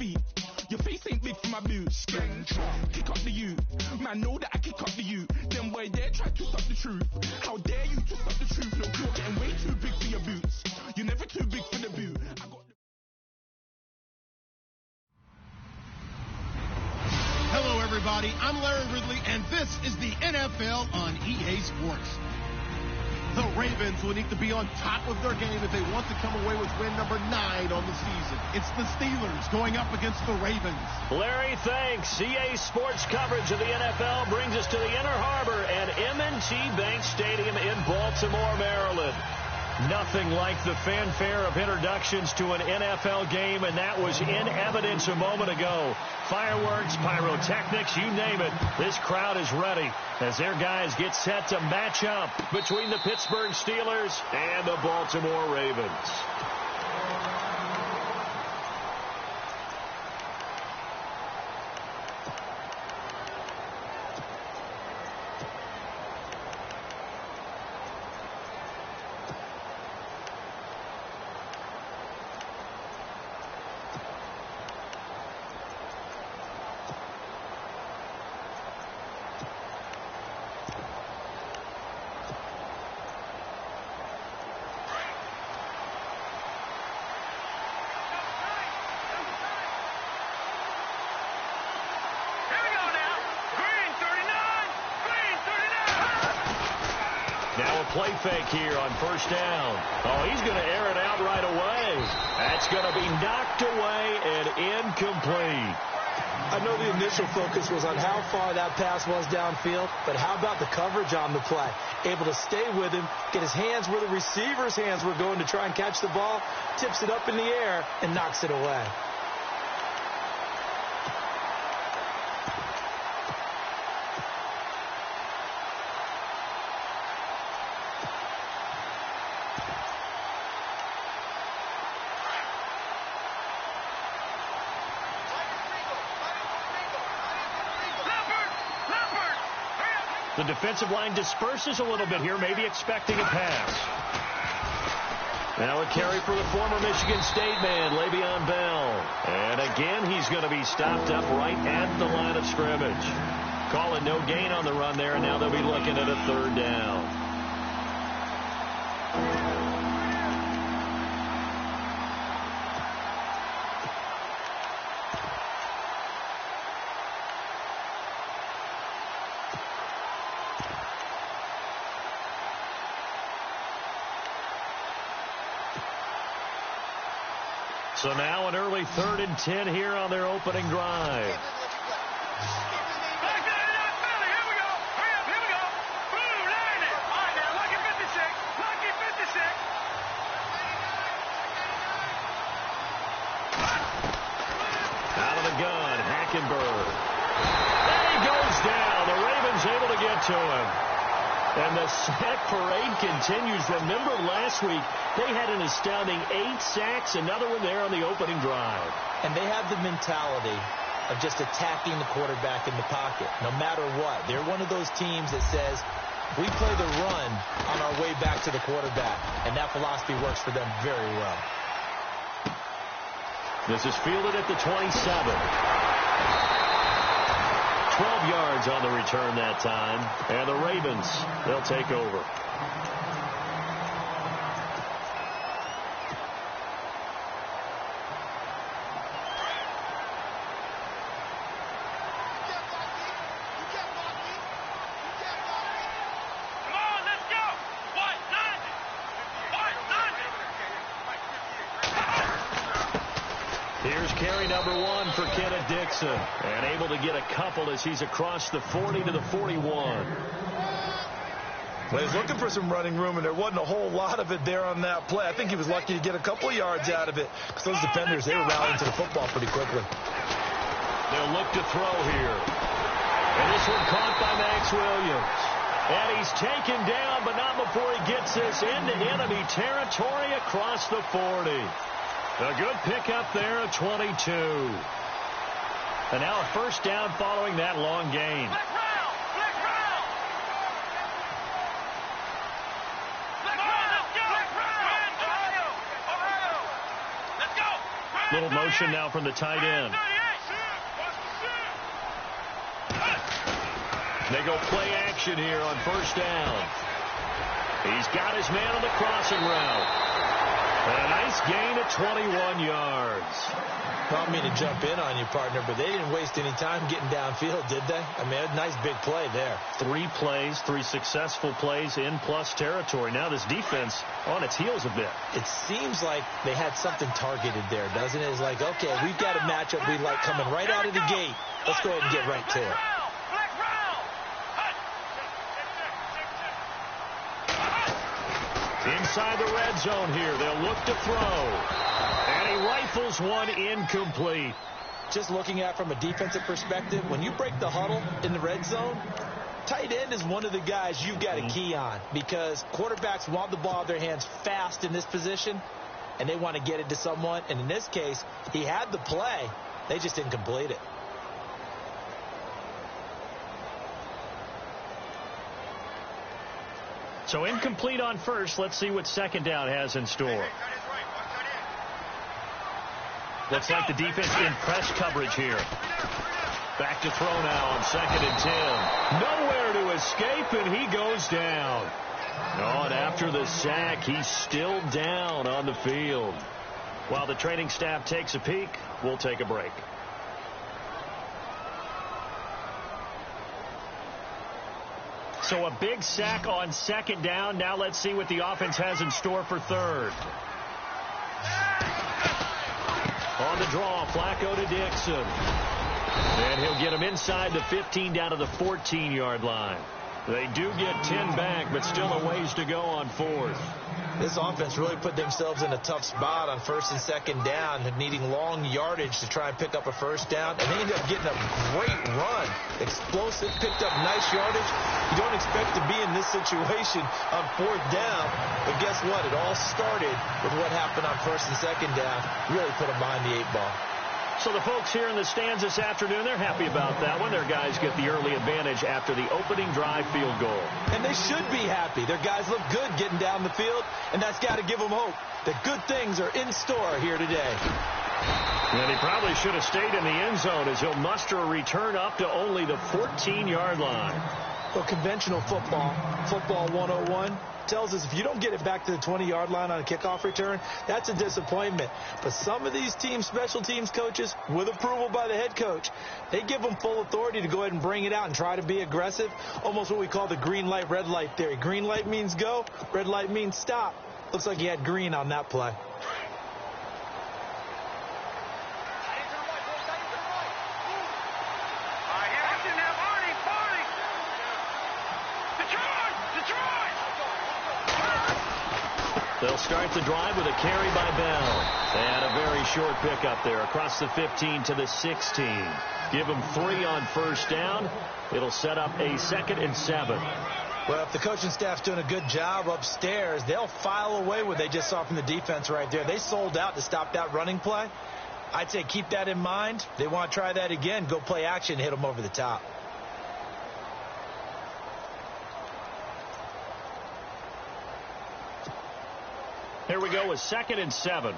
feet. Your face ain't big for my boots. Kick up the you. Man, know that I kick up the you. Them boy there try to stop the truth. How dare you to stop the truth? Look, you're getting way too big for your boots. You're never too big for the boot. Hello, everybody. I'm Larry Ridley, and this is the NFL on EA Sports. The Ravens will need to be on top of their game if they want to come away with win number 9 on the season. It's the Steelers going up against the Ravens. Larry, thanks. EA Sports coverage of the NFL brings us to the Inner Harbor and M&T Bank Stadium in Baltimore, Maryland. Nothing like the fanfare of introductions to an NFL game, and that was in evidence a moment ago. Fireworks, pyrotechnics, you name it. This crowd is ready as their guys get set to match up between the Pittsburgh Steelers and the Baltimore Ravens. Now a play fake here on first down. Oh, he's going to air it out right away. That's going to be knocked away and incomplete. I know the initial focus was on how far that pass was downfield, but how about the coverage on the play? Able to stay with him, get his hands where the receiver's hands were going to try and catch the ball, tips it up in the air, and knocks it away. The defensive line disperses a little bit here, maybe expecting a pass. Now a carry for the former Michigan State man, Le'Veon Bell. And again, he's going to be stopped up right at the line of scrimmage. Calling no gain on the run there, and now they'll be looking at a third down. So now an early 3rd and 10 here on their opening drive. Out of the gun, Hackenberg. And he goes down. The Ravens able to get to him. And the sack parade continues. Remember last week, they had an astounding 8 sacks, another one there on the opening drive. And they have the mentality of just attacking the quarterback in the pocket, no matter what. They're one of those teams that says, we play the run on our way back to the quarterback. And that philosophy works for them very well. This is fielded at the 27. 12 yards on the return that time. And the Ravens, they'll take over. Here's carry number 1 for Kenneth Dixon. And able to get a couple as he's across the 40 to the 41. Well, he was looking for some running room, and there wasn't a whole lot of it there on that play. I think he was lucky to get a couple of yards out of it because those defenders, they were rallying to the football pretty quickly. They'll look to throw here. And this one caught by Max Williams. And he's taken down, but not before he gets this into enemy territory across the 40. A good pickup there at 22. And now a first down following that long gain. little motion now from the tight end. They go play action here on first down. He's got his man on the crossing route. And a nice gain at 21 yards. I don't mean to jump in on you, partner, but they didn't waste any time getting downfield, did they? I mean, a nice big play there. 3 plays, 3 successful plays in plus territory. Now this defense on its heels a bit. It seems like they had something targeted there, doesn't it? It's like, okay, we've got a matchup we like coming right out of the gate. Let's go ahead and get right to it. Inside the red zone here, they'll look to throw. And he rifles one incomplete. Just looking at it from a defensive perspective, when you break the huddle in the red zone, tight end is one of the guys you've got to key on because quarterbacks want the ball in their hands fast in this position, and they want to get it to someone. And in this case, he had the play. They just didn't complete it. So incomplete on first. Let's see what second down has in store. Looks like the defense in press coverage here. Back to throw now on 2nd and 10. Nowhere to escape, and he goes down. Oh, and after the sack, he's still down on the field. While the training staff takes a peek, we'll take a break. So a big sack on 2nd down. Now let's see what the offense has in store for 3rd. On the draw, Flacco to Dixon. And he'll get him inside the 15 down to the 14-yard line. They do get 10 back, but still a ways to go on 4th. This offense really put themselves in a tough spot on 1st and 2nd down, needing long yardage to try and pick up a first down. And they ended up getting a great run. Explosive, picked up nice yardage. You don't expect to be in this situation on 4th down. But guess what? It all started with what happened on 1st and 2nd down. Really put them behind the 8 ball. So the folks here in the stands this afternoon, they're happy about that one. Their guys get the early advantage after the opening drive field goal. And they should be happy. Their guys look good getting down the field, and that's got to give them hope that good things are in store here today. And he probably should have stayed in the end zone as he'll muster a return up to only the 14-yard line. Well, conventional football 101, tells us if you don't get it back to the 20-yard line on a kickoff return, that's a disappointment. But some of these team special teams coaches, with approval by the head coach, they give them full authority to go ahead and bring it out and try to be aggressive, almost what we call the green light, red light theory. Green light means go, red light means stop. Looks like he had green on that play. They'll start the drive with a carry by Bell. And a very short pickup there across the 15 to the 16. Give them 3 on first down. It'll set up a 2nd and 7. Well, if the coaching staff's doing a good job upstairs, they'll file away what they just saw from the defense right there. They sold out to stop that running play. I'd say keep that in mind. They want to try that again. Go play action, hit them over the top. Here we go with 2nd and 7.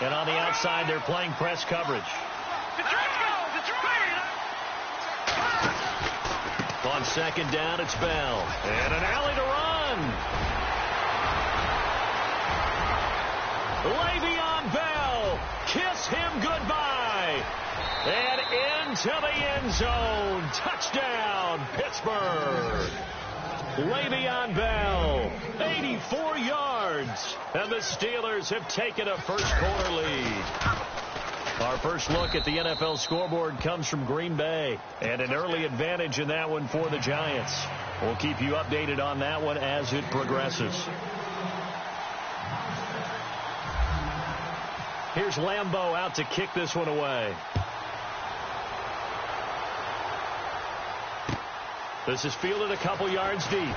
And on the outside, they're playing press coverage. On 2nd down, it's Bell. And an alley to run. Le'Veon Bell. Kiss him goodbye. And into the end zone. Touchdown, Pittsburgh. Le'Veon Bell, 84 yards, and the Steelers have taken a first-quarter lead. Our first look at the NFL scoreboard comes from Green Bay, and an early advantage in that one for the Giants. We'll keep you updated on that one as it progresses. Here's Lambeau out to kick this one away. This is fielded a couple yards deep.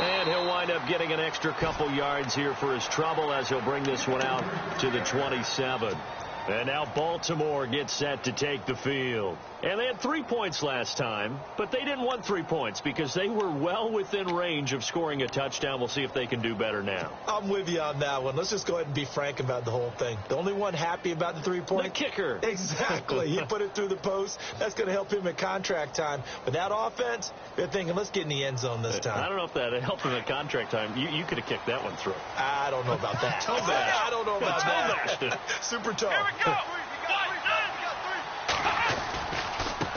And he'll wind up getting an extra couple yards here for his trouble as he'll bring this one out to the 27. And now Baltimore gets set to take the field. And they had 3 points last time, but they didn't want 3 points because they were well within range of scoring a touchdown. We'll see if they can do better now. I'm with you on that one. Let's just go ahead and be frank about the whole thing. The only one happy about the 3-point? The kicker. Exactly. He put it through the post. That's going to help him at contract time. But that offense, they're thinking, let's get in the end zone this time. I don't know if that helped him at contract time. You could have kicked that one through. I don't know about that. I don't know about that. Super tough.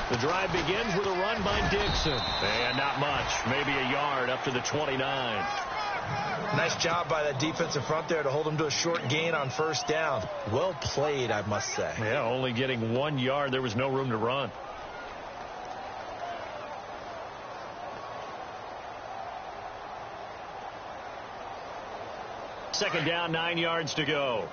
The drive begins with a run by Dixon. And not much. Maybe a yard up to the 29. Nice job by that defensive front there to hold him to a short gain on first down. Well played, I must say. Yeah, only getting 1 yard. There was no room to run. Second down, 9 yards to go.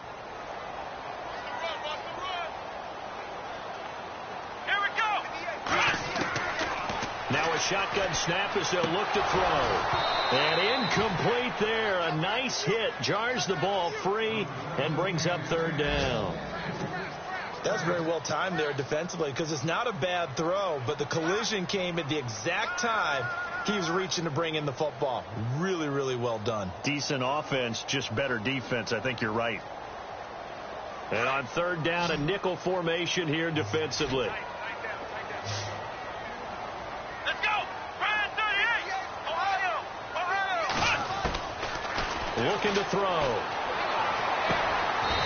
Now a shotgun snap as they'll look to throw. And incomplete there. A nice hit. Jars the ball free and brings up third down. That's very well timed there defensively because it's not a bad throw, but the collision came at the exact time he was reaching to bring in the football. Really, really well done. Decent offense, just better defense. I think you're right. And on third down, a nickel formation here defensively. Looking to throw.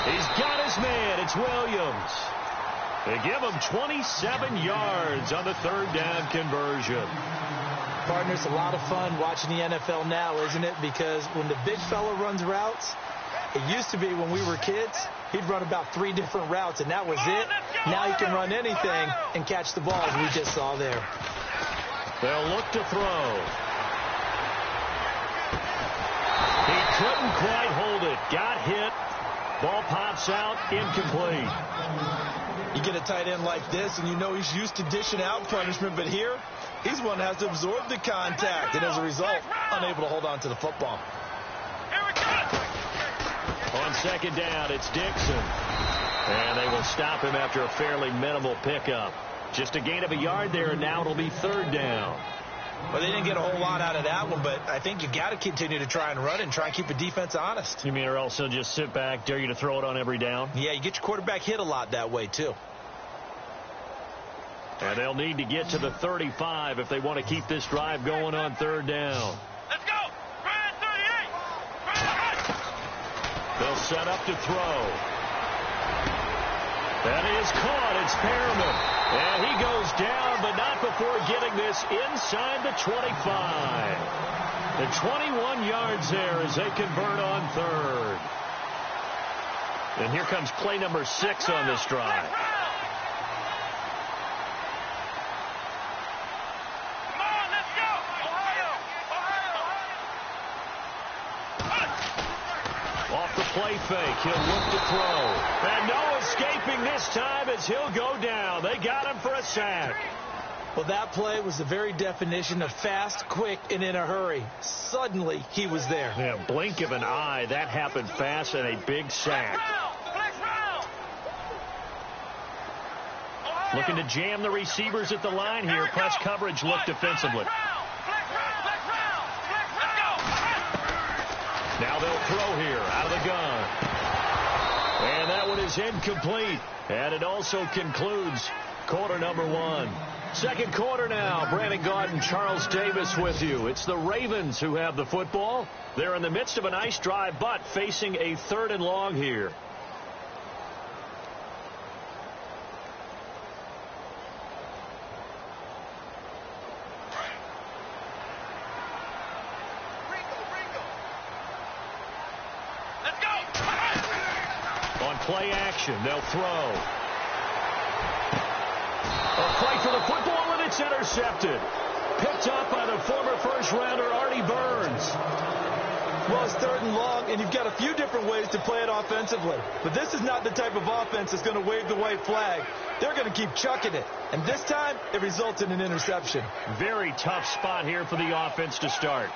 He's got his man. It's Williams. They give him 27 yards on the third down conversion. Partners, a lot of fun watching the NFL now, isn't it? Because when the big fella runs routes, it used to be when we were kids, he'd run about 3 different routes, and that was it. Now he can run anything and catch the ball, as we just saw there. They'll look to throw. He couldn't quite hold it. Got hit. Ball pops out. Incomplete. You get a tight end like this, and you know he's used to dishing out punishment, but here, he's one that has to absorb the contact, and as a result, unable to hold on to the football. On second down, it's Dixon. And they will stop him after a fairly minimal pickup. Just a gain of a yard there, and now it'll be third down. Well, they didn't get a whole lot out of that one, but I think you got to continue to try and run and try and keep the defense honest. You mean or else they'll just sit back, dare you to throw it on every down? Yeah, you get your quarterback hit a lot that way, too. And they'll need to get to the 35 if they want to keep this drive going on third down. Let's go! Brian 38! They'll set up to throw. That is caught. It's Perriman. And he goes down, but not before getting this inside the 25. The 21 yards there as they convert on third. And here comes play number 6 on this drive. Off the play fake, he'll look to throw. And no escaping this time as he'll go down. They got him for a sack. Well, that play was the very definition of fast, quick, and in a hurry. Suddenly, he was there. Yeah, blink of an eye. That happened fast and a big sack. Looking to jam the receivers at the line here. Press coverage look defensively. Now they'll throw here out of the gun. And that one is incomplete. And it also concludes quarter number 1. Second quarter now. Brandon Gaudin, Charles Davis with you. It's the Ravens who have the football. They're in the midst of a nice drive, but facing a 3rd and long here. Play action. They'll throw. A fight for the football, and it's intercepted. Picked up by the former first-rounder Artie Burns. Well, it's 3rd and long, and you've got a few different ways to play it offensively. But this is not the type of offense that's going to wave the white flag. They're going to keep chucking it. And this time, it results in an interception. Very tough spot here for the offense to start.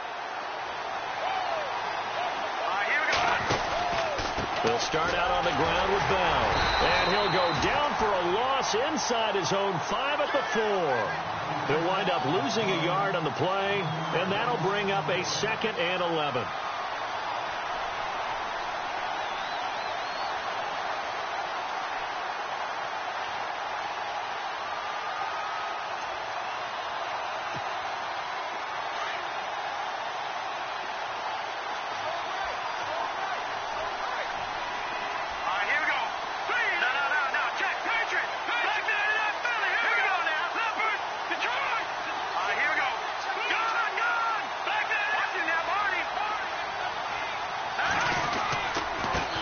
They'll start out on the ground with Bell. And he'll go down for a loss inside his own 5 at the 4. He'll wind up losing a yard on the play, and that'll bring up a 2nd and 11.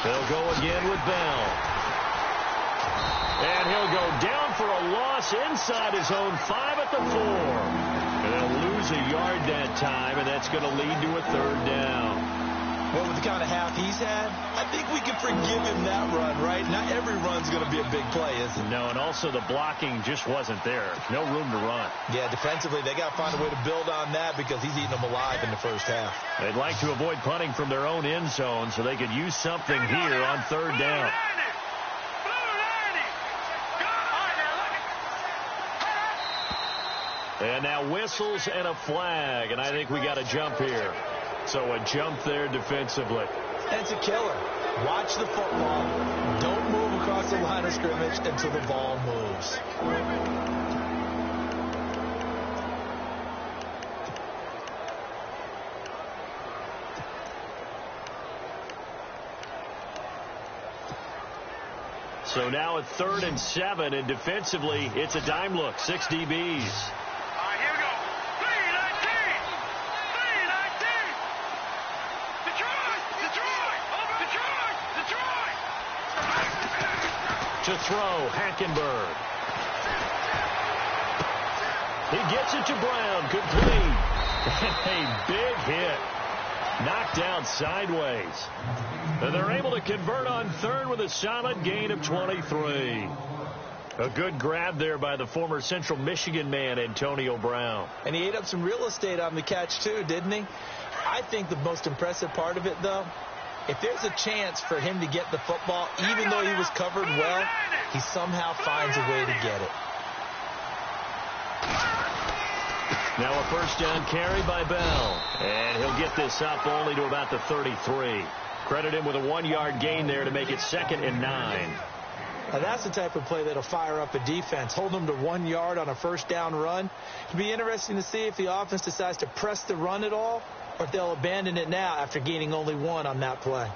They'll go again with Bell. And he'll go down for a loss inside his own 5 at the 4. And they'll lose a yard that time, and that's going to lead to a 3rd down. Well, with the kind of half he's had, I think we can forgive him that run, right? Not every run's going to be a big play, is it? No, and also the blocking just wasn't there. No room to run. Yeah, defensively, they got to find a way to build on that because he's eating them alive in the first half. They'd like to avoid punting from their own end zone so they could use something here on 3rd down. And now whistles and a flag, and I think we got a jump here. So a jump there defensively. That's a killer. Watch the football. Don't move across the line of scrimmage until the ball moves. So now at 3rd and 7, and defensively, it's a dime look. 6 DBs. To throw, Hackenberg. He gets it to Brown. Complete. A big hit. Knocked down sideways. And they're able to convert on 3rd with a solid gain of 23. A good grab there by the former Central Michigan man, Antonio Brown. And he ate up some real estate on the catch, too, didn't he? I think the most impressive part of it, though, if there's a chance for him to get the football, even though he was covered well, he somehow finds a way to get it. Now a 1st down carry by Bell. And he'll get this up only to about the 33. Credit him with a 1-yard gain there to make it 2nd and 9. Now that's the type of play that'll fire up a defense. Hold them to 1 yard on a 1st down run. It'll be interesting to see if the offense decides to press the run at all, or if they'll abandon it now after gaining only 1 on that play.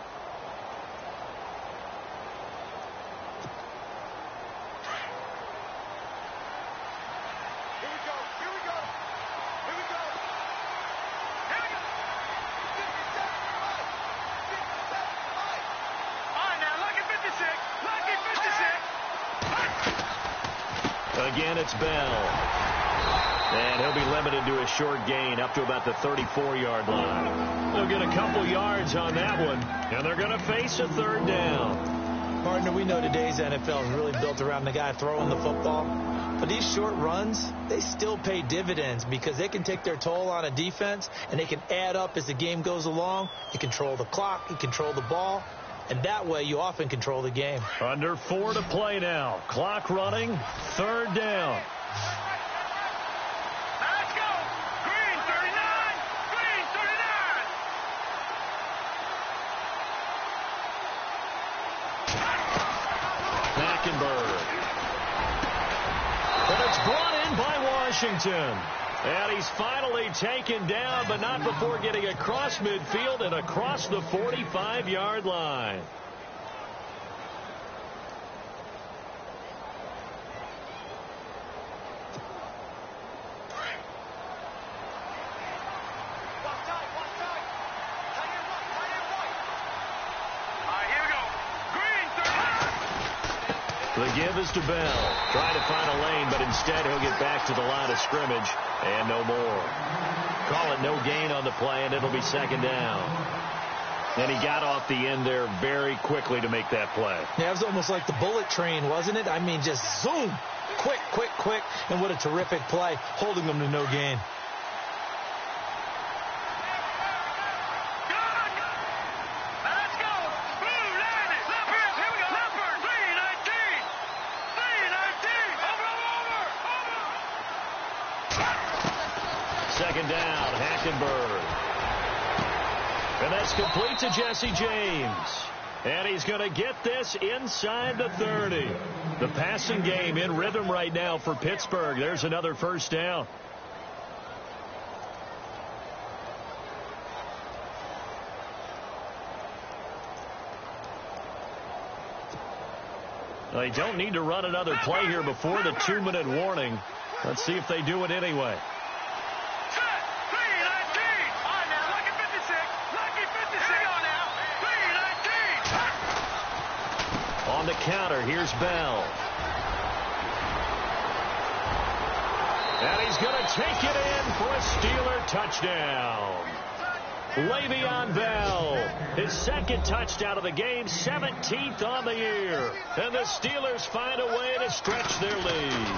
Again, it's Bell. And he'll be limited to a short gain up to about the 34-yard line. They'll get a couple yards on that one, and they're going to face a 3rd down. Partner, we know today's NFL is really built around the guy throwing the football. But these short runs, they still pay dividends because they can take their toll on a defense, and they can add up as the game goes along. You control the clock, you control the ball, and that way you often control the game. Under 4 to play now. Clock running, 3rd down. Let's go. Green 39. Green 39. Hackenberg. And it's brought in by Washington. And he's finally taken down, but not before getting across midfield and across the 45-yard line. The give is to Bell. Trying to find a lane, but instead he'll get back to the line of scrimmage and no more. Call it no gain on the play, and it'll be 2nd down. And he got off the end there very quickly to make that play. Yeah, it was almost like the bullet train, wasn't it? I mean, just zoom. Quick, quick, quick. And what a terrific play, holding them to no gain. Let's go. Blue landed. Hackenberg. And that's complete to Jesse James. And he's going to get this inside the 30. The passing game in rhythm right now for Pittsburgh. There's another first down. They don't need to run another play here before the 2-minute warning. Let's see if they do it anyway. On the counter, here's Bell. And he's going to take it in for a Steeler touchdown. Le'Veon Bell, his second touchdown of the game, 17th on the year. And the Steelers find a way to stretch their lead.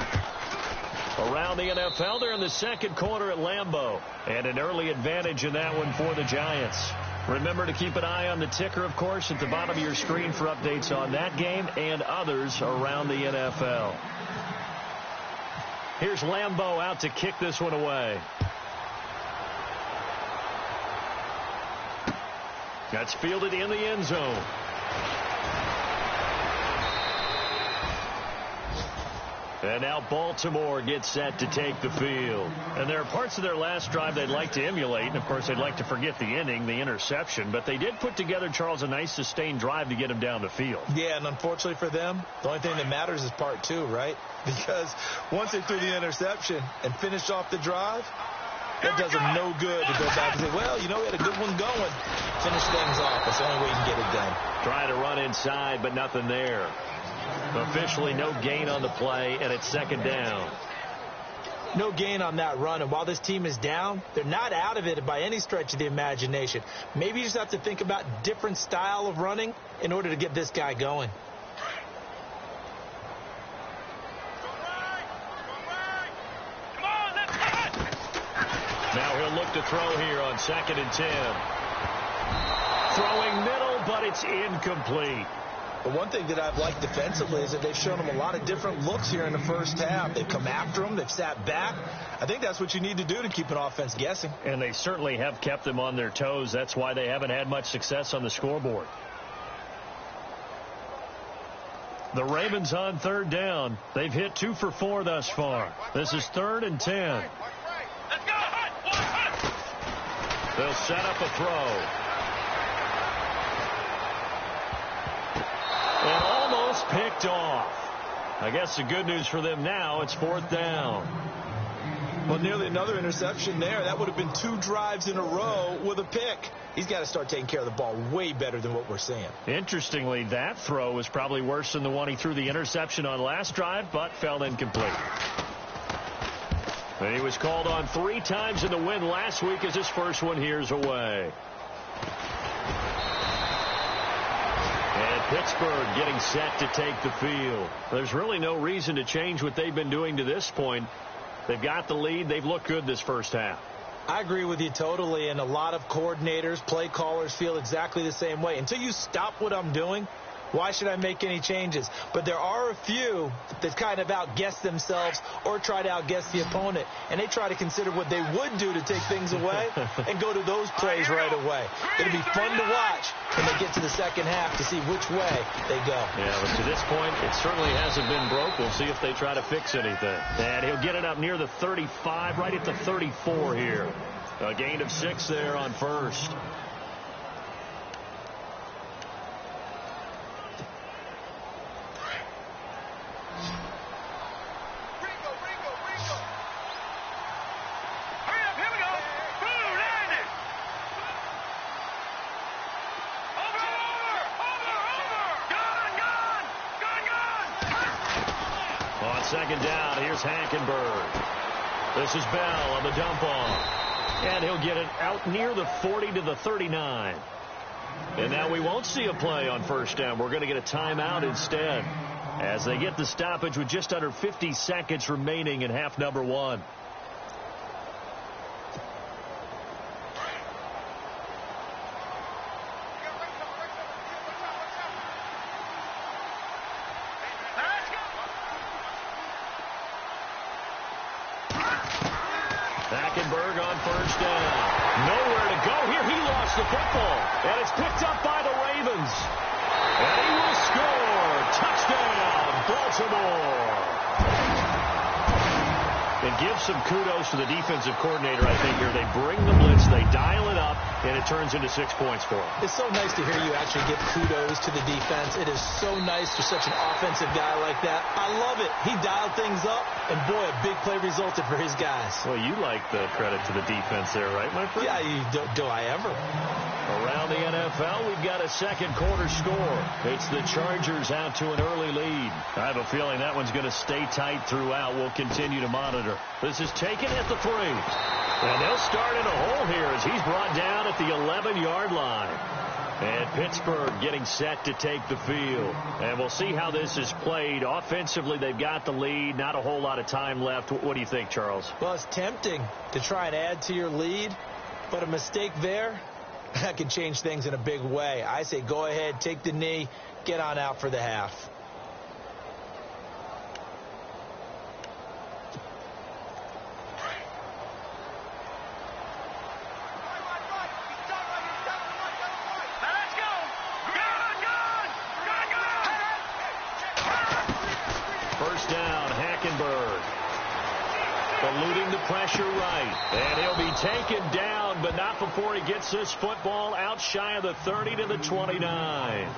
Around the NFL, they're in the second quarter at Lambeau. And an early advantage in that one for the Giants. Remember to keep an eye on the ticker, of course, at the bottom of your screen for updates on that game and others around the NFL. Here's Lambeau out to kick this one away. That's fielded in the end zone. And now Baltimore gets set to take the field. And there are parts of their last drive they'd like to emulate. And, of course, they'd like to forget the ending, the interception. But they did put together, Charles, a nice sustained drive to get him down the field. Yeah, and unfortunately for them, the only thing that matters is part two, right? Because once they threw the interception and finished off the drive, that does them no good to go back and say, well, you know, we had a good one going. Finish things off. That's the only way you can get it done. Trying to run inside, but nothing there. Officially no gain on the play, and it's second down. No gain on that run, and while this team is down, they're not out of it by any stretch of the imagination. Maybe you just have to think about different style of running in order to get this guy going. Now he'll look to throw here on 2nd and 10. Throwing middle, but it's incomplete. But one thing that I've liked defensively is that they've shown them a lot of different looks here in the first half. They've come after them. They've sat back. I think that's what you need to do to keep an offense guessing. And they certainly have kept them on their toes. That's why they haven't had much success on the scoreboard. The Ravens on third down. They've hit 2 for 4 thus far. This is 3rd and 10. Let's go. They'll set up a throw. And almost picked off. I guess the good news for them now, it's 4th down. Well, nearly another interception there. That would have been 2 drives in a row with a pick. He's got to start taking care of the ball way better than what we're seeing. Interestingly, that throw was probably worse than the one he threw the interception on last drive, but fell incomplete. And he was called on 3 times in the win last week as his first one here's away. And Pittsburgh getting set to take the field. There's really no reason to change what they've been doing to this point. They've got the lead. They've looked good this first half. I agree with you totally, and a lot of coordinators, play callers feel exactly the same way. Until you stop what I'm doing, why should I make any changes? But there are a few that kind of outguess themselves or try to outguess the opponent, and they try to consider what they would do to take things away and go to those plays right away. It'll be fun to watch when they get to the second half to see which way they go. Yeah, but to this point, it certainly hasn't been broke. We'll see if they try to fix anything. And he'll get it up near the 35, right at the 34 here. A gain of 6 there on first. Second down, here's Hackenberg. This is Bell on the dump off. And he'll get it out near the 40 to the 39. And now we won't see a play on first down. We're going to get a timeout instead as they get the stoppage with just under 50 seconds remaining in half number 1. Hackenberg on first down. Nowhere to go here. He lost the football. And it's picked up by the Ravens. And he will score. Touchdown, Baltimore. And give some kudos to the defensive coordinator, I think, here. They bring the blitz, they dial it up, and it turns into 6 points for them. It's so nice to hear you actually give kudos to the defense. It is so nice for such an offensive guy like that. I love it. He dialed things up, and boy, a big play resulted for his guys. Well, you like the credit to the defense there, right, my friend? Yeah, do I ever? Around the NFL, we've got a second quarter score. It's the Chargers out to an early lead. I have a feeling that one's going to stay tight throughout. We'll continue to monitor. This is taken at the 3. And they'll start in a hole here as he's brought down at the 11-yard line. And Pittsburgh getting set to take the field. And we'll see how this is played. Offensively, they've got the lead. Not a whole lot of time left. What do you think, Charles? Well, it's tempting to try and add to your lead, but a mistake there, that can change things in a big way. I say go ahead, take the knee, get on out for the half. First down, Hackenberg. Eluding the pressure right. And he'll be taken down, but not before he gets this football out shy of the 30 to the 29.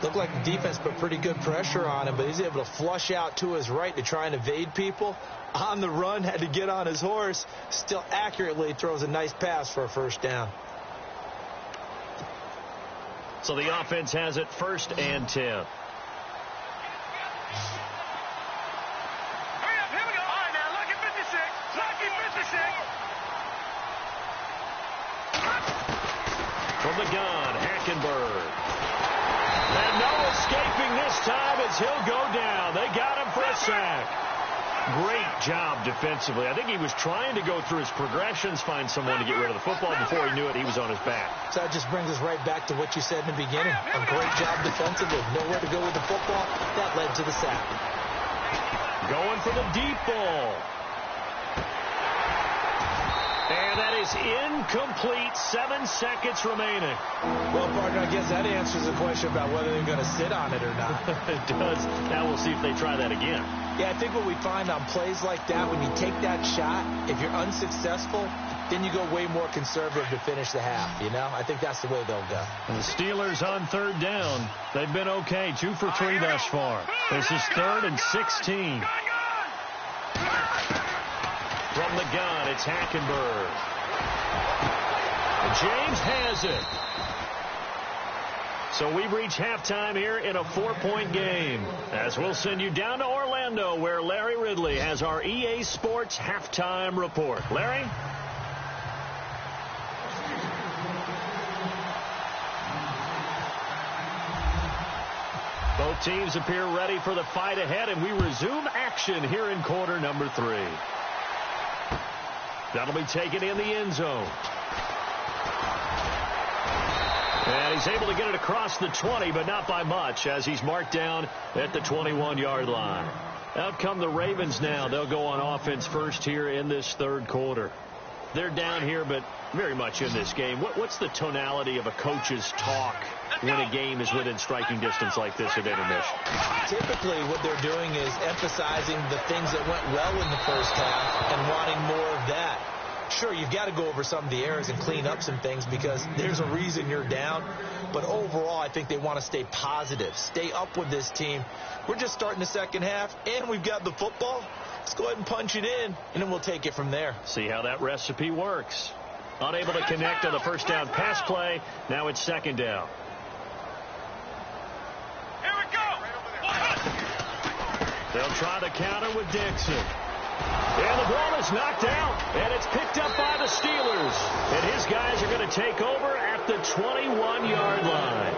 Looked like the defense put pretty good pressure on him, but he's able to flush out to his right to try and evade people. On the run, had to get on his horse. Still accurately throws a nice pass for a first down. So the offense has it 1st and 10. From the gun, Hackenberg. And no escaping this time as he'll go down. They got him for a sack. Great job defensively. I think he was trying to go through his progressions, find someone to get rid of the football. Before he knew it, he was on his back. So that just brings us right back to what you said in the beginning. A great job defensively. Nowhere to go with the football. That led to the sack. Going for the deep ball. And that is incomplete. 7 seconds remaining. Well, partner, I guess that answers the question about whether they're going to sit on it or not. It does. Now we'll see if they try that again. Yeah, I think what we find on plays like that, when you take that shot, if you're unsuccessful, then you go way more conservative to finish the half, you know? I think that's the way they'll go. And the Steelers on 3rd down. They've been okay. 2 for 3 thus far. This is 3rd and 16. From the gun, it's Hackenberg. And James has it. So we reach halftime here in a 4-point game. As we'll send you down to Orlando, where Larry Ridley has our EA Sports halftime report. Larry? Both teams appear ready for the fight ahead, and we resume action here in quarter number 3. That'll be taken in the end zone. And he's able to get it across the 20, but not by much, as he's marked down at the 21-yard line. Out come the Ravens now. They'll go on offense first here in this 3rd quarter. They're down here, but very much in this game. What's the tonality of a coach's talk when a game is within striking distance like this at intermission? Typically, what they're doing is emphasizing the things that went well in the first half and wanting more of that. Sure, you've got to go over some of the errors and clean up some things because there's a reason you're down. But overall, I think they want to stay positive, stay up with this team. We're just starting the second half, and we've got the football. Let's go ahead and punch it in, and then we'll take it from there. See how that recipe works. Unable to connect on the first down pass play. Now it's 2nd down. Here we go. They'll try the counter with Dixon. And the ball is knocked out, and it's picked up by the Steelers. And his guys are going to take over at the 21-yard line.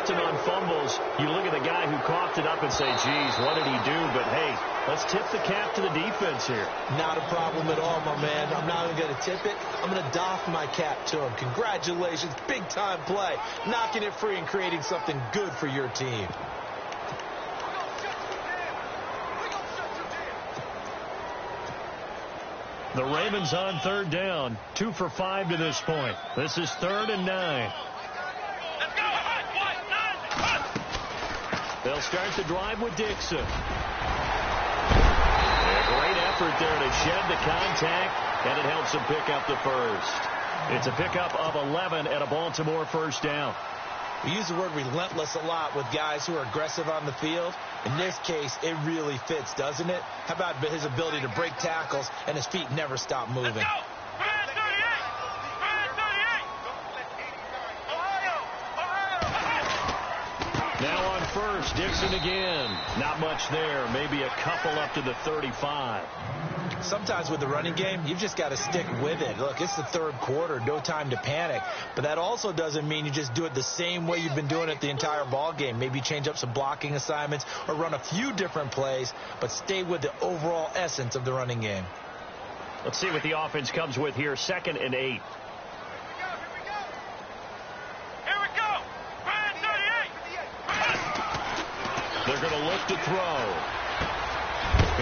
Often on fumbles, you look at the guy who coughed it up and say, geez, what did he do? But, hey, let's tip the cap to the defense here. Not a problem at all, my man. I'm not even going to tip it. I'm going to doff my cap to him. Congratulations. Big-time play. Knocking it free and creating something good for your team. The Ravens on third down, 2 for 5 to this point. This is 3rd and 9. They'll start the drive with Dixon. A great effort there to shed the contact, and it helps him pick up the first. It's a pickup of 11 and a Baltimore first down. We use the word relentless a lot with guys who are aggressive on the field. In this case, it really fits, doesn't it? How about his ability to break tackles and his feet never stop moving? Now on first, Dixon again. Not much there. Maybe a couple up to the 35. Sometimes with the running game, you've just got to stick with it. Look, it's the third quarter, no time to panic. But that also doesn't mean you just do it the same way you've been doing it the entire ball game. Maybe change up some blocking assignments or run a few different plays, but stay with the overall essence of the running game. Let's see what the offense comes with here. 2nd and 8. They're going to look to throw.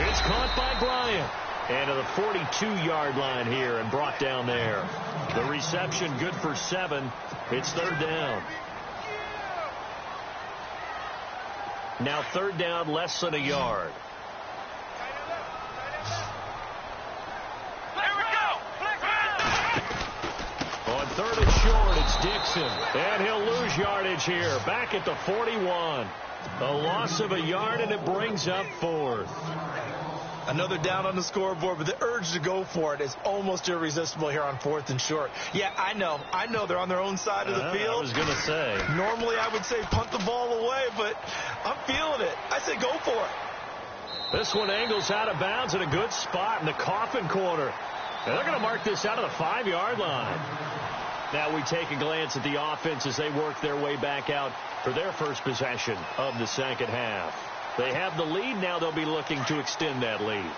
It's caught by Bryant. And to the 42-yard line here and brought down there. The reception good for 7. It's 3rd down. Now 3rd down, less than a yard. On 3rd and short, it's Dixon. And he'll lose yardage here. Back at the 41. A loss of a yard, and it brings up 4th. Another down on the scoreboard, but the urge to go for it is almost irresistible here on 4th and short. Yeah, I know they're on their own side of the field. I was going to say. Normally I would say punt the ball away, but I'm feeling it. I say go for it. This one angles out of bounds in a good spot in the coffin corner. And they're going to mark this out of the 5-yard line. Now we take a glance at the offense as they work their way back out for their first possession of the second half. They have the lead. Now they'll be looking to extend that lead.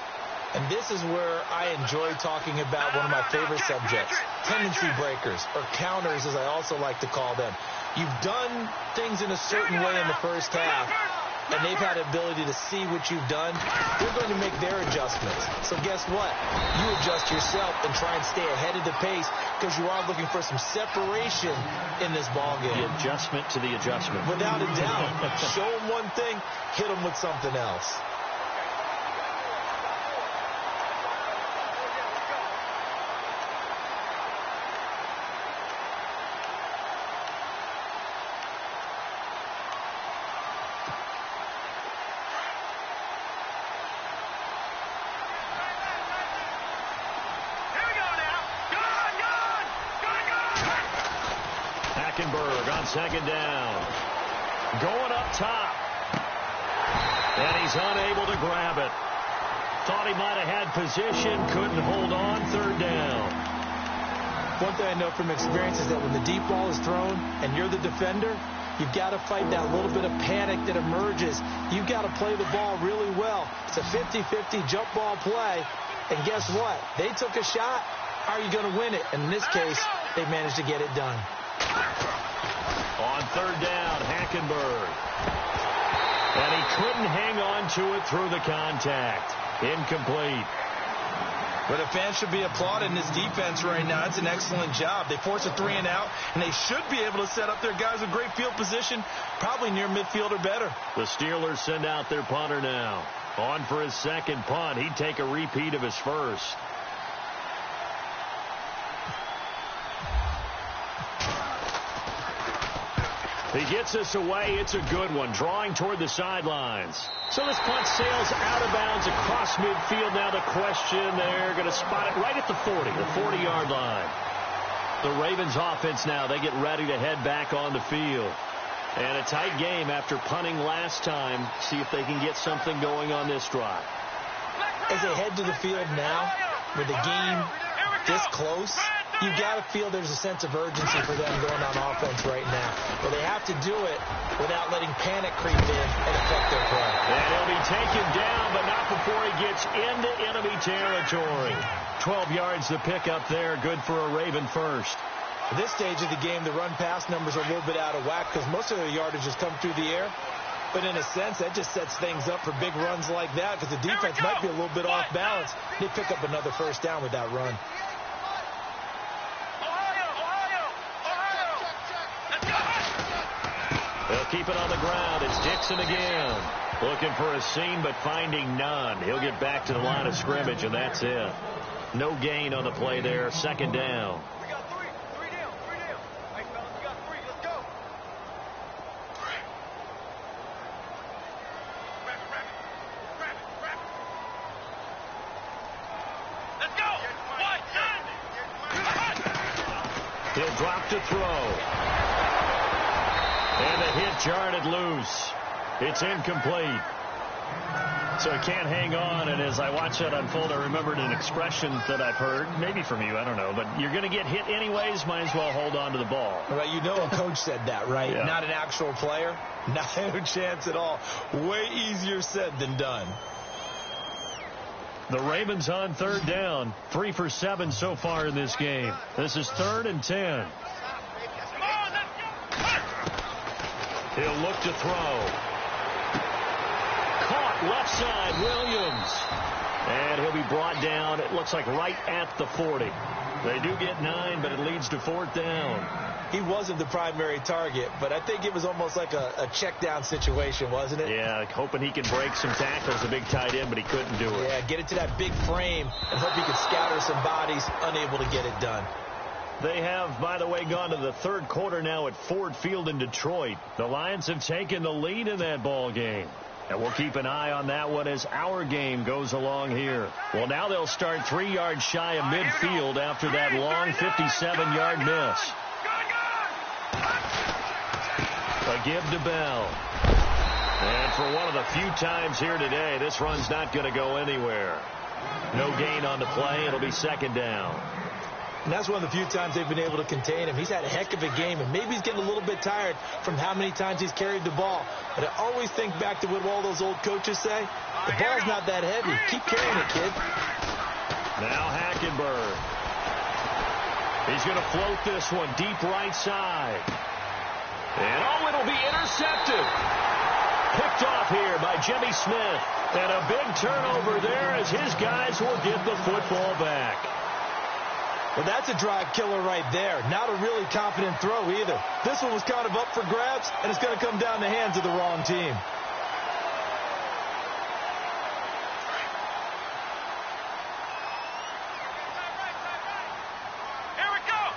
And this is where I enjoy talking about one of my favorite subjects, tendency breakers, or counters as I also like to call them. You've done things in a certain way in the first half, and they've had the ability to see what you've done. They're going to make their adjustments. So guess what? You adjust yourself and try and stay ahead of the pace because you are looking for some separation in this ballgame. The adjustment to the adjustment. Without a doubt. Show them one thing, hit them with something else. On 2nd down. Going up top. And he's unable to grab it. Thought he might have had position. Couldn't hold on. 3rd down. One thing I know from experience is that when the deep ball is thrown and you're the defender, you've got to fight that little bit of panic that emerges. You've got to play the ball really well. It's a 50-50 jump ball play. And guess what? They took a shot. How are you going to win it? And in this case, they managed to get it done. On 3rd down, Hackenberg. And he couldn't hang on to it through the contact. Incomplete. But the fans should be applauding this defense right now. It's an excellent job. They force a 3 and out, and they should be able to set up their guys with great field position, probably near midfield or better. The Steelers send out their punter now. On for his second punt. He'd take a repeat of his first. He gets us away. It's a good one. Drawing toward the sidelines. So this punt sails out of bounds across midfield. Now the question, they're going to spot it right at the 40, the 40-yard line. The Ravens offense now, they get ready to head back on the field. And a tight game after punting last time. See if they can get something going on this drive. As they head to the field now, with the game this close, you got to feel there's a sense of urgency for them going on offense right now. But they have to do it without letting panic creep in and affect their play. And he'll be taken down, but not before he gets into enemy territory. 12 yards to pick up there. Good for a Raven first. At this stage of the game, the run-pass numbers are a little bit out of whack because most of their yardage has come through the air. But in a sense, that just sets things up for big runs like that because the defense might be a little bit off balance. They pick up another first down with that run. They'll keep it on the ground. It's Dixon again. Looking for a seam, but finding none. He'll get back to the line of scrimmage, and that's it. No gain on the play there. Second down. We got three. Three down. Hey, fellas, we got three. Let's go. Wrap it. Let's go. He'll drop to throw. And the hit jarred it loose. It's incomplete. So he can't hang on, and as I watch that unfold, I remembered an expression that I've heard, maybe from you, I don't know, but you're going to get hit anyways, might as well hold on to the ball. Right, you know a coach said that, right? Yeah. Not an actual player. No chance at all. Way easier said than done. The Ravens on third down, 3 for 7 so far in this game. This is 3rd and 10. He'll look to throw. Caught left side, Williams. And he'll be brought down, it looks like right at the 40. They do get 9, but it leads to 4th down. He wasn't the primary target, but I think it was almost like a check down situation, wasn't it? Yeah, hoping he can break some tackles, a big tight end, but he couldn't do it. Yeah, get it to that big frame and hope he could scatter some bodies, unable to get it done. They have, by the way, gone to the third quarter now at Ford Field in Detroit. The Lions have taken the lead in that ball game. And we'll keep an eye on that one as our game goes along here. Well, now they'll start 3 yards shy of midfield after that long 57-yard miss. A give to Bell. And for one of the few times here today, this run's not going to go anywhere. No gain on the play. It'll be 2nd down. And that's one of the few times they've been able to contain him. He's had a heck of a game, and maybe he's getting a little bit tired from how many times he's carried the ball. But I always think back to what all those old coaches say. The ball's not that heavy. Keep carrying it, kid. Now Hackenberg. He's going to float this one deep right side. And it'll be intercepted. Picked off here by Jimmy Smith. And a big turnover there as his guys will get the football back. Well, that's a drive killer right there. Not a really confident throw either. This one was kind of up for grabs, and it's going to come down the hands of the wrong team. Here we go.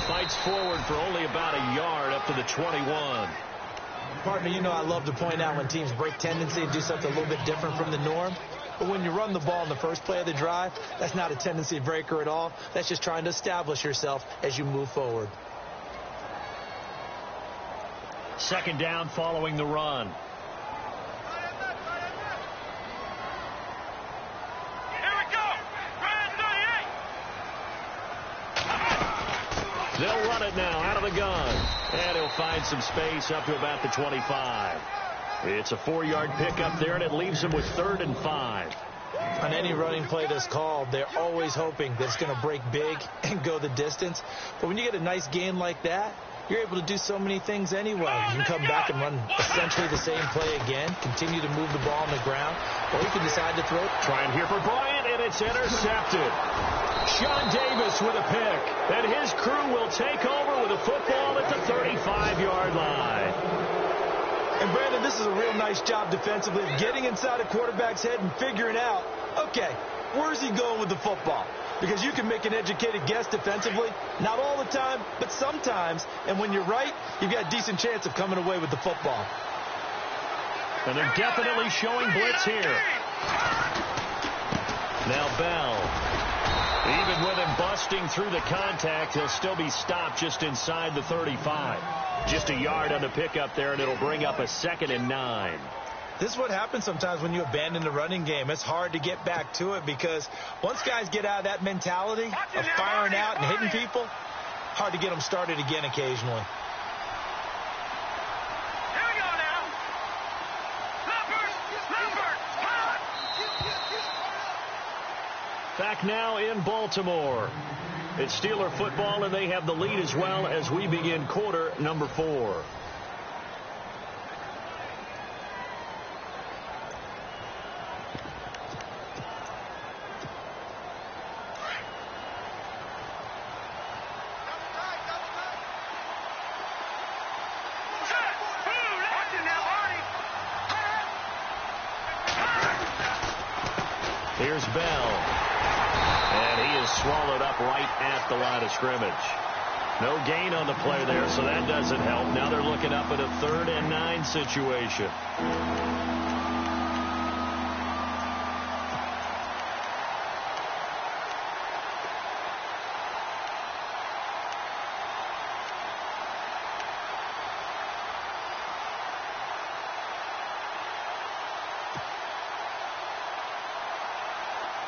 Fights forward for only about a yard up to the 21. Partner, you know I love to point out when teams break tendency and do something a little bit different from the norm. But when you run the ball in the first play of the drive, that's not a tendency breaker at all. That's just trying to establish yourself as you move forward. 2nd down following the run. Here we go. Ryan 38. They'll run it now out of the gun. And he'll find some space up to about the 25. It's a 4-yard pickup there, and it leaves him with 3rd and 5. On any running play that's called, they're always hoping that it's going to break big and go the distance. But when you get a nice gain like that, you're able to do so many things anyway. You can come back and run essentially the same play again, continue to move the ball on the ground, or you can decide to throw it. Trying here for Bryant, and it's intercepted. Sean Davis with a pick, and his crew will take over with a football at the 35-yard line. And Brandon, this is a real nice job defensively of getting inside a quarterback's head and figuring out, okay, where's he going with the football? Because you can make an educated guess defensively, not all the time, but sometimes. And when you're right, you've got a decent chance of coming away with the football. And they're definitely showing blitz here. Now Bell. Even with him busting through the contact, he'll still be stopped just inside the 35. Just a yard on the pickup there, and it'll bring up a 2nd and 9. This is what happens sometimes when you abandon the running game. It's hard to get back to it because once guys get out of that mentality of firing out and hitting people, hard to get them started again occasionally. Here we go now. Numbers. Back now in Baltimore. It's Steeler football, and they have the lead as well as we begin quarter number 4. Here's Bell, and he is swallowed up right at the line of scrimmage. No gain on the play there, so that doesn't help. Now they're looking up at a 3rd and 9 situation.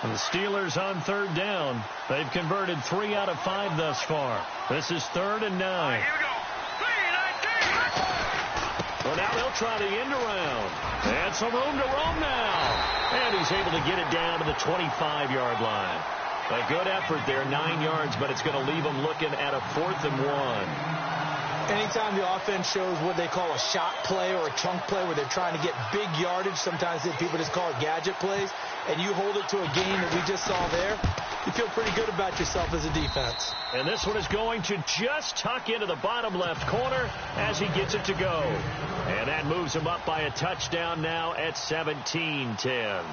The Steelers on 3rd down. They've converted 3 out of 5 thus far. This is 3rd and 9. Here we go. 3-19. Well, now they'll try the end around. And some room to roam now. And he's able to get it down to the 25-yard line. A good effort there, 9 yards, but it's going to leave them looking at a 4th and 1. Anytime the offense shows what they call a shot play or a chunk play where they're trying to get big yardage, sometimes people just call it gadget plays, and you hold it to a gain that we just saw there, you feel pretty good about yourself as a defense. And this one is going to just tuck into the bottom left corner as he gets it to go. And that moves him up by a touchdown now at 17-10.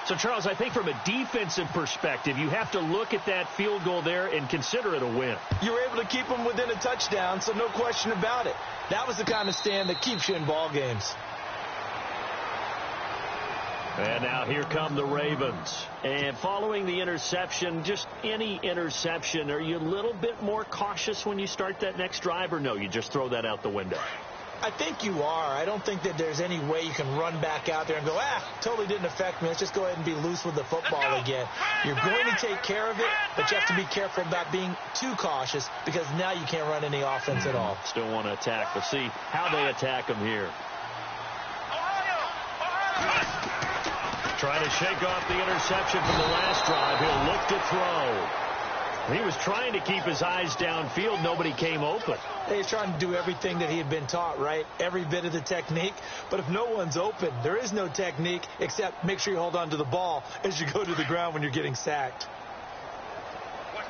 So, Charles, I think from a defensive perspective, you have to look at that field goal there and consider it a win. You were able to keep them within a touchdown, so no question about it. That was the kind of stand that keeps you in ball games. And now here come the Ravens. And following the interception, just any interception, are you a little bit more cautious when you start that next drive, or no, you just throw that out the window? I think you are. I don't think that there's any way you can run back out there and go, totally didn't affect me. Let's just go ahead and be loose with the football again. You're going to take care of it, but you have to be careful about being too cautious because now you can't run any offense at all. Still want to attack. We'll see how they attack them here. Trying to shake off the interception from the last drive. He'll look to throw. He was trying to keep his eyes downfield. Nobody came open. He's trying to do everything that he had been taught, right? Every bit of the technique. But if no one's open, there is no technique except make sure you hold on to the ball as you go to the ground when you're getting sacked. Let's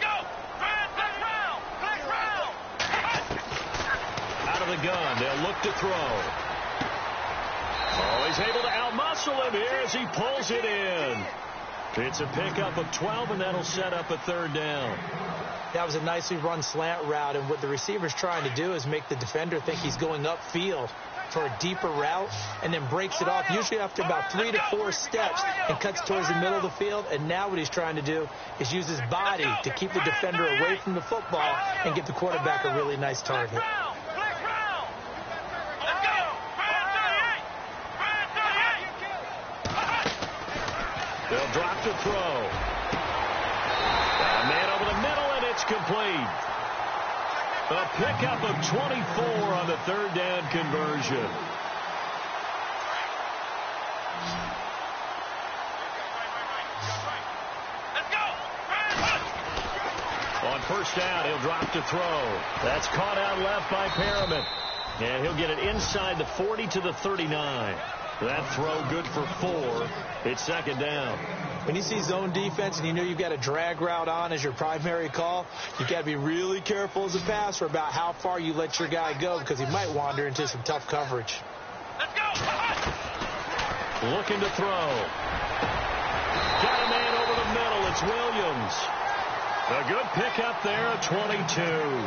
go. Out of the gun. They'll look to throw. Oh, he's able to outmuscle him here as he pulls it in. It's a pickup of 12, and that'll set up a 3rd down. That was a nicely run slant route, and what the receiver's trying to do is make the defender think he's going upfield for a deeper route and then breaks it off, usually after about 3 to 4 steps, and cuts towards the middle of the field. And now what he's trying to do is use his body to keep the defender away from the football and give the quarterback a really nice target. They'll drop to throw. Got a man over the middle, and it's complete. A pickup of 24 on the 3rd down conversion. On 1st down, he'll drop to throw. That's caught out left by Perriman. And he'll get it inside the 40 to the 39. That throw good for 4. It's 2nd down. When you see zone defense and you know you've got a drag route on as your primary call, you've got to be really careful as a passer about how far you let your guy go because he might wander into some tough coverage. Let's go. Looking to throw. Got a man over the middle. It's Williams. A good pickup there at 22.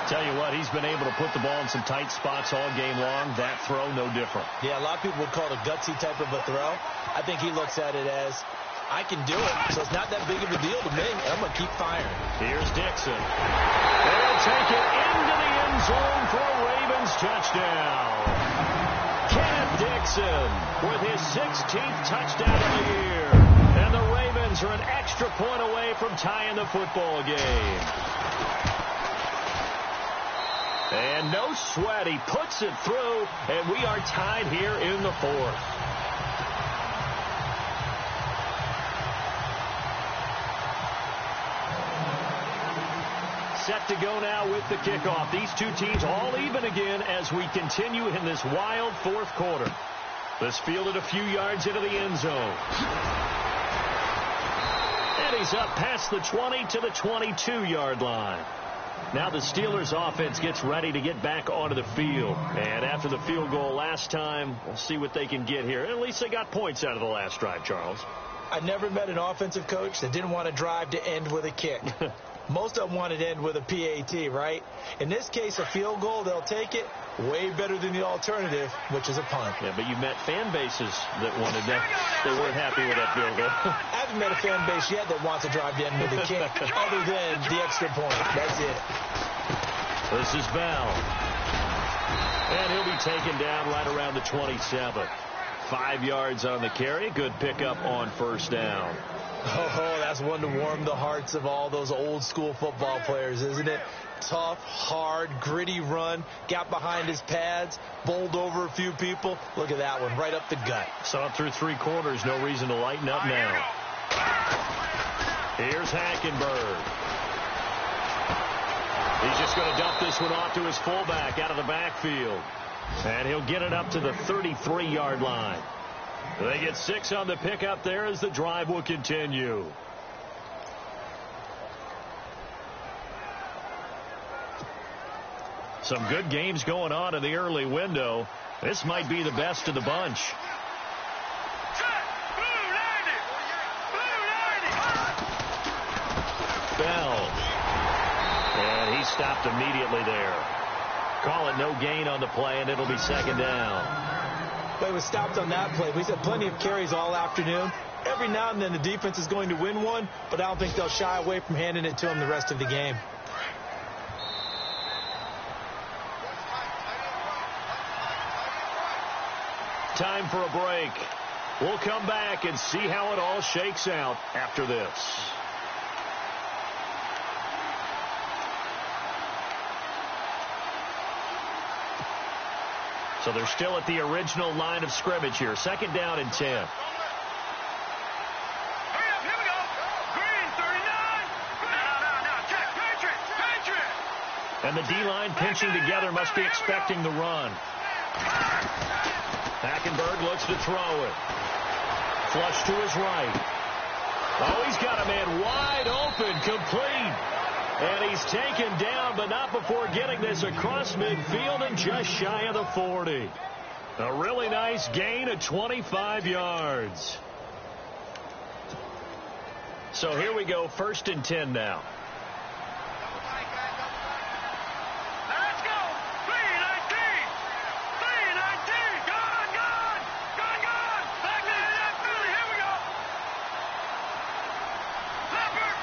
Tell you what, he's been able to put the ball in some tight spots all game long. That throw, no different. Yeah, a lot of people would call it a gutsy type of a throw. I think he looks at it as, I can do it, so it's not that big of a deal to me. I'm going to keep firing. Here's Dixon. They'll take it into the end zone for a Ravens touchdown. Kenneth Dixon with his 16th touchdown of the year. And the Ravens are an extra point away from tying the football game. And no sweat. He puts it through, and we are tied here in the 4th. set to go now with the kickoff. These two teams all even again as we continue in this wild fourth quarter. This fielded a few yards into the end zone. And he's up past the 20 to the 22-yard line. Now the Steelers offense gets ready to get back onto the field. And after the field goal last time, we'll see what they can get here. At least they got points out of the last drive, Charles. I never met an offensive coach that didn't want to drive to end with a kick. Most of them wanted to end with a PAT, right? In this case, a field goal, they'll take it. Way better than the alternative, which is a punt. Yeah, but you met fan bases that wanted that. They weren't happy with that field goal. I haven't met a fan base yet that wants to drive to end with a kick, other than the extra point. That's it. This is Bell. And he'll be taken down right around the 27. 5 yards on the carry. Good pickup on first down. Oh, that's one to warm the hearts of all those old school football players, isn't it? Tough, hard, gritty run. Got behind his pads, bowled over a few people. Look at that one, right up the gut. Saw it through 3 quarters. No reason to lighten up now. Here's Hackenberg. He's just going to dump this one off to his fullback out of the backfield. And he'll get it up to the 33-yard line. They get 6 on the pickup there as the drive will continue. Some good games going on in the early window. This might be the best of the bunch. Bell. And he stopped immediately there. Call it no gain on the play, and it'll be second down. But he was stopped on that play. We've had plenty of carries all afternoon. Every now and then the defense is going to win one, but I don't think they'll shy away from handing it to him the rest of the game. Time for a break. We'll come back and see how it all shakes out after this. So they're still at the original line of scrimmage here. Second down and 10. Hurry up, here we go. Green, 39. No, check. Patriot. And the D-line pinching together must be expecting the run. Hackenberg looks to throw it. Flush to his right. Oh, he's got a man wide open, complete. And he's taken down, but not before getting this across midfield and just shy of the 40. A really nice gain of 25 yards. So here we go, 1st and 10 now. Let's go. 319. 319. Gone. Back to that Philly. Here we go. Leopard.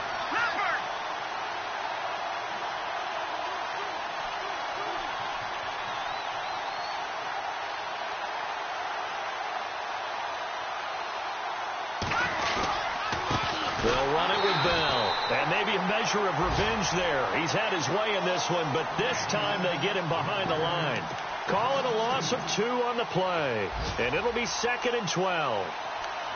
They'll run it with Bell. And maybe a measure of revenge there. He's had his way in this one, but this time they get him behind the line. Call it a loss of 2 on the play. And it'll be 2nd and 12.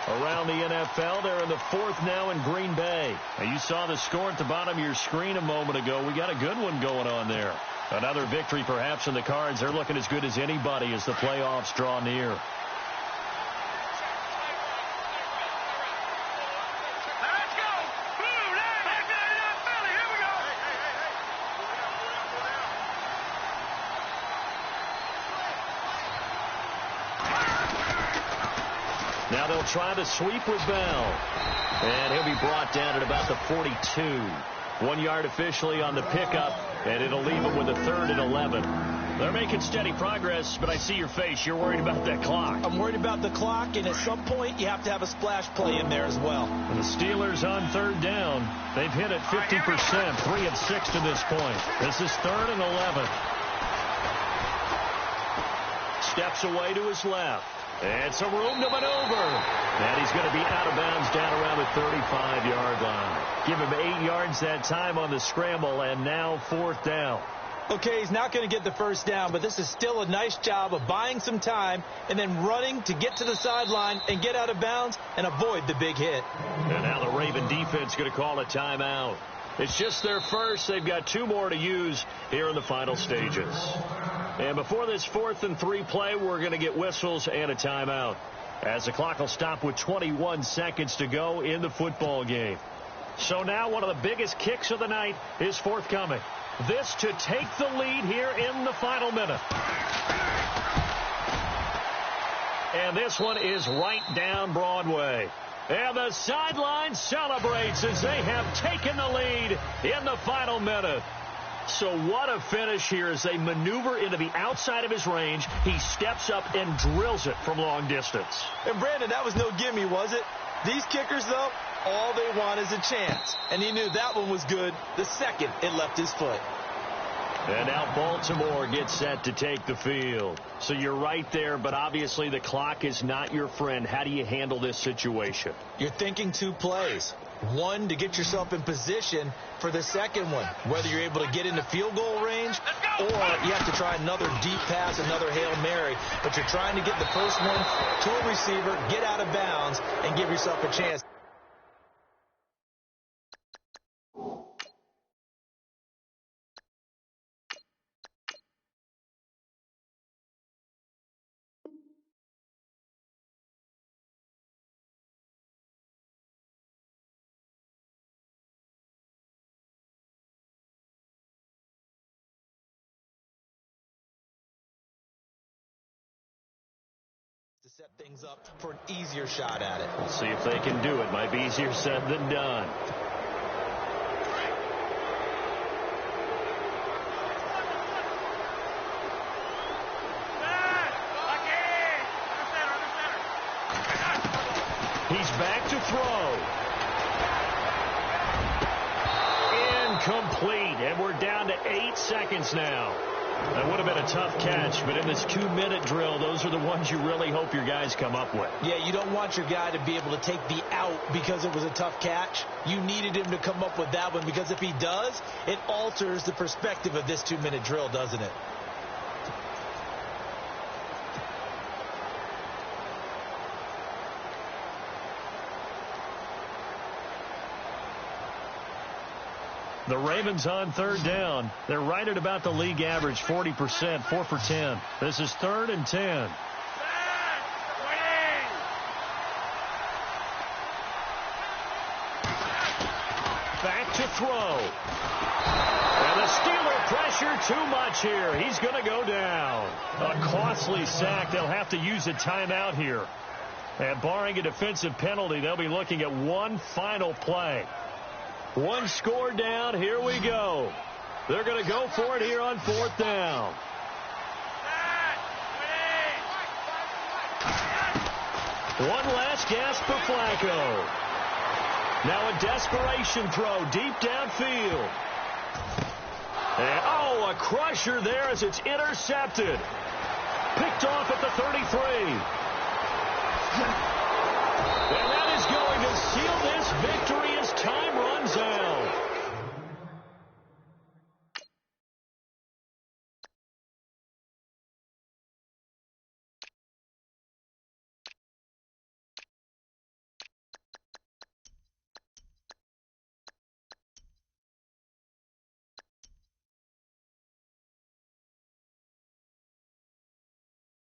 Around the NFL, they're in the 4th now in Green Bay. Now, you saw the score at the bottom of your screen a moment ago. We got a good one going on there. Another victory perhaps in the cards. They're looking as good as anybody as the playoffs draw near. Now they'll try to sweep with Bell. And he'll be brought down at about the 42. 1 yard officially on the pickup, and it'll leave him with a 3rd and 11. They're making steady progress, but I see your face. You're worried about that clock. I'm worried about the clock, and at some point you have to have a splash play in there as well. And the Steelers on 3rd down. They've hit it 50%, 3 of 6 to this point. This is 3rd and 11. Steps away to his left. And some room to maneuver. And he's going to be out of bounds down around the 35-yard line. Give him 8 yards that time on the scramble, and now 4th down. Okay, he's not going to get the first down, but this is still a nice job of buying some time and then running to get to the sideline and get out of bounds and avoid the big hit. And now the Raven defense going to call a timeout. It's just their first. They've got 2 more to use here in the final stages. And before this 4th and 3 play, we're going to get whistles and a timeout, as the clock will stop with 21 seconds to go in the football game. So now one of the biggest kicks of the night is forthcoming. This to take the lead here in the final minute. And this one is right down Broadway. And the sideline celebrates as they have taken the lead in the final minute. So what a finish here as they maneuver into the outside of his range. He steps up and drills it from long distance. And Brandon, that was no gimme, was it? These kickers, though, all they want is a chance. And he knew that one was good the second it left his foot. And now Baltimore gets set to take the field. So you're right there, but obviously the clock is not your friend. How do you handle this situation? You're thinking 2 plays. One, to get yourself in position for the second one, whether you're able to get into field goal range or you have to try another deep pass, another Hail Mary. But you're trying to get the first one to a receiver, get out of bounds, and give yourself a chance. To set things up for an easier shot at it. We'll see if they can do it. Might be easier said than done. He's back to throw. Incomplete. And we're down to 8 seconds now. That would have been a tough catch, but in this 2-minute drill, those are the ones you really hope your guys come up with. Yeah, you don't want your guy to be able to take the out because it was a tough catch. You needed him to come up with that one, because if he does, it alters the perspective of this 2-minute drill, doesn't it? The Ravens on 3rd down. They're right at about the league average, 40%, 4 for 10. This is 3rd and 10. Back to throw. And the Steeler pressure too much here. He's going to go down. A costly sack. They'll have to use a timeout here. And barring a defensive penalty, they'll be looking at one final play. 1 score down. Here we go. They're going to go for it here on 4th down. One last gasp for Flacco. Now a desperation throw deep downfield. And, a crusher there as it's intercepted. Picked off at the 33. And that is going to seal this victory as time runs out.